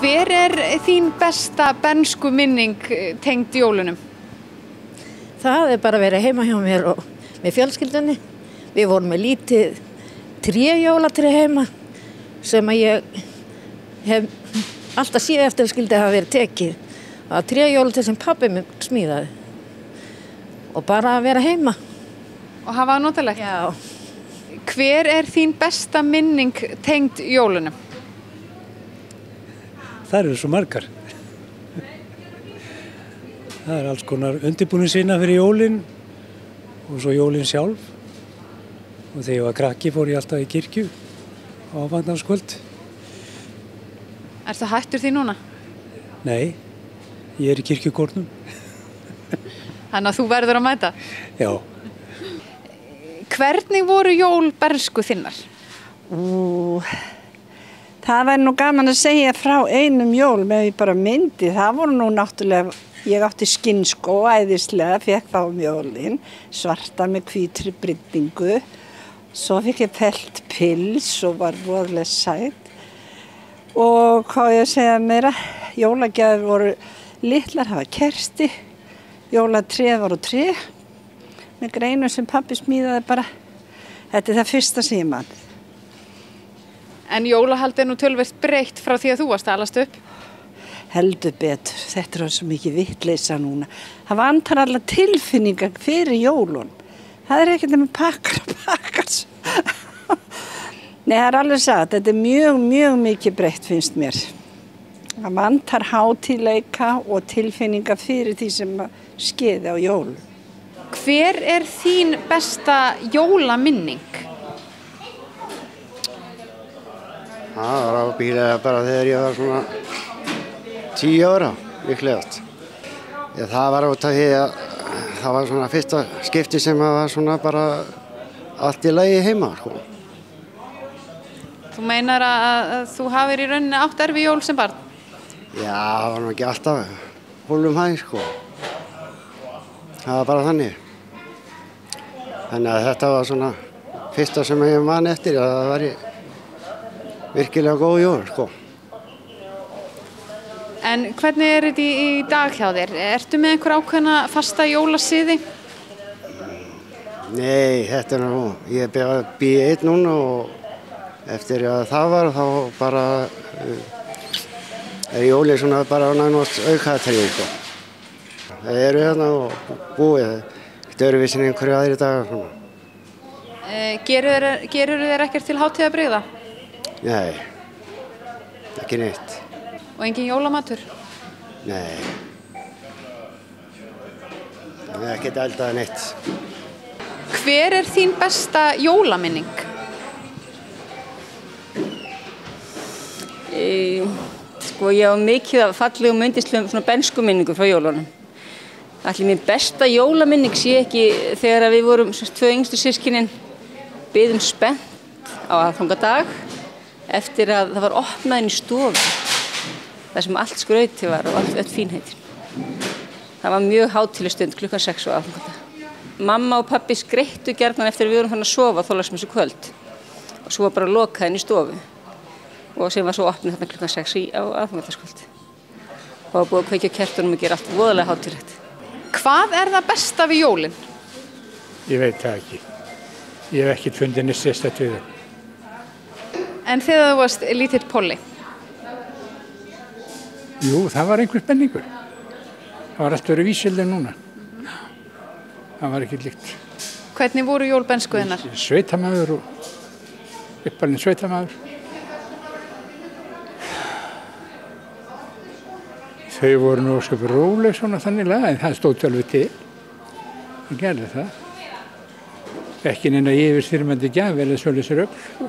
Hver þín besta bernskuminning tengd jólunum? Það bara að vera heima hjá mér og með fjölskyldunni. Við vorum með lítið tréjólatrí heima sem að ég hef alltaf séð eftir að skyldi hafa verið tekið. Það var tréjólatrí sem pabbi minn smíðaði. Og bara að vera heima. Og hafa það notalegt? Já. Hver þín besta minning tengd jólunum? Það eru svo margar. Það alls konar undirbúningsvinna fyrir jólin og svo jólin sjálf. Og þegar ég var krakki fór ég alltaf í kirkju á aðfangadagskvöld. Ertu hættur því núna? Nei, ég í kirkjukórnum. Þannig að þú verður að mæta? Já. Hvernig voru jól bernsku þinnar? Það væri nú gaman að segja frá einum jól með bara myndi. Það voru nú náttúrulega, ég átti skinnskó æðislega, fekk þá jólin, svarta með hvítri bryddingu. Svo fikk ég pelt pils og var voðalega sæt. Og hvað ég að segja meira, jólagjafir voru litlar, hafa kerti, jólatréð voru tré, með greinu sem pabbi smíðaði bara. Þetta það fyrsta sem ég man. En jólahald nú töluvert breytt frá því að þú varst að alast upp? Heldur betur, þetta svo mikið vitleysa núna. Það vantar alla tilfinningar fyrir jólun. Það ekkert með pakkar. Nei, það alveg satt, þetta mjög mikið breytt finnst mér. Það vantar hátíðleika og tilfinningar fyrir því sem skeiði á jól. Hver þín besta jólaminning? Það var ábyggilega bara þegar ég var svona 10 ára, líklegast. Það var út af því að það var svona fyrsta skipti sem var svona bara allt í lagi heima, sko. Þú meinar að þú hafir í rauninni átt erfið jól sem barn? Já, það var nú ekki alltaf hólum hæg, sko. Það var bara þannig. Þannig að þetta var svona fyrsta sem ég man eftir að það var virkilega góð jól, sko. En hvernig þetta í dag hjá þér? Ertu með einhver ákveðna fasta jólasiði? Nei, þetta nú, ég býð einn núna og eftir að það var þá bara jólið svona bara nánast aukaðatrið, sko. Það eru hérna og búið, þetta eru vissin einhverju aðri dagar, svona. Gerur þér ekkert til hátíðabrigða? Nei, ekki neitt. Og engin jólamatur? Nei. Það ekkert eldað neitt. Hver þín besta jólaminning? Sko, ég á mikið af fallegum yndislegum svona bernskuminningum frá jólunum. Ætli mín besta jólaminning sé ekki þegar við vorum 2 yngstu systkinin biðum spennt á aðfangadag eftir að það var opnað inn í stofu þar sem allt skrauti var og öll fínheitin. Það var mjög hátíðleg stund klukkan 6 á aðfangadag. Mamma og pabbi skreittu gjarnan eftir að við vorum fann að sofa Þorláksmessu kvöld og svo var bara lokað inn í stofu og sem var svo opnað þarna klukkan 6 á aðfangadagskvöld. Og það var búið að kveikja á kertunum og gera allt voðalega hátíðlegt. Hvað það besta við jólin? Ég veit það ekki. Ég hef ekkert fundið neitt sérstakt við það. En þegar þú varst lítill polli? Jú, það var einhver spenningur. Það var allt verið vísild en núna. Það var ekki líkt. Hvernig voru jól bernskuðinnar? Sveitamæður og uppalinn sveitamæður. Þau voru nú svo róleg svona þannig laga en það stóð tölvið til. Það gerði það. Ekki neina yfirstyrmandi gjafir eða svolítið rögl, sko.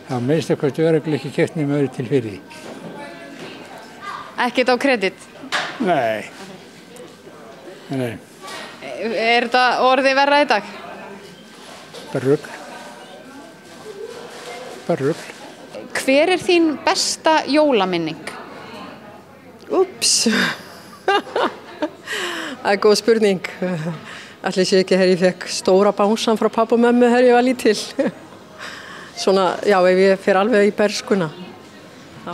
Það var meðst að hvort örugglega ekki keypt nema öðru til fyrir því. Ekkert á kredit? Nei. Nei. Þetta orðið verra í dag? Bara rögl. Bara rögl. Hver þín besta jólaminning? Úps. Það góð spurning. Ætli sé ekki þegar ég fekk stóra bánsan frá pappa og mömmu þegar ég var lítil. Svona, já, ef ég fer alveg í berskuna.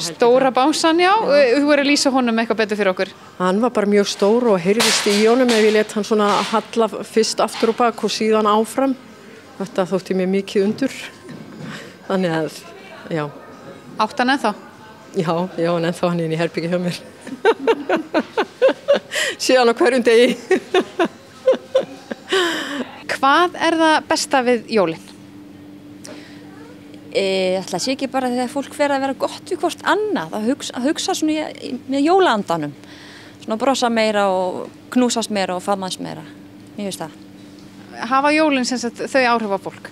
Stóra bánsan, já. Þú voru að lýsa honum eitthvað betur fyrir okkur. Hann var bara mjög stór og heyrðist í honum ef ég let hann svona halla fyrst aftur og bak og síðan áfram. Þetta þótti mér mikið undur. Þannig að, já. Átt hann ennþá? Já, en ennþá hann inn í herbergi hjá mér. Síðan á hverjum degi. Hvað er það besta við jólin? Það sé ekki bara þegar fólk fer að vera gott við hvort annað, að hugsa svona með jólaandanum, svona brosa meira og knúsast meira og faðmast meira, mér finnst það. Hafa jólin sem sagt þau áhrif á fólk?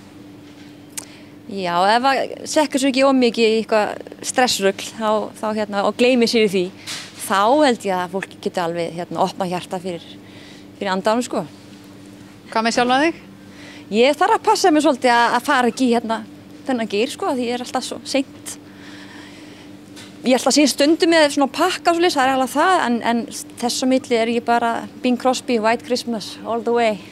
Já, ef að sekkur svo ekki ómikið í eitthvað stressrugl þá og gleymi sér í því, þá held ég að fólk geti alveg opna hjarta fyrir andanum sko. Hvað með sjálfa þig? Ég þarf að passa mig svolítið að fara ekki þennan gýr sko, því ég er alltaf svo seint. Ég ætla að sé stundum með svona pakka og svolítið, það er alveg það, en þess á milli er ég bara Bing Crosby, White Christmas, all the way.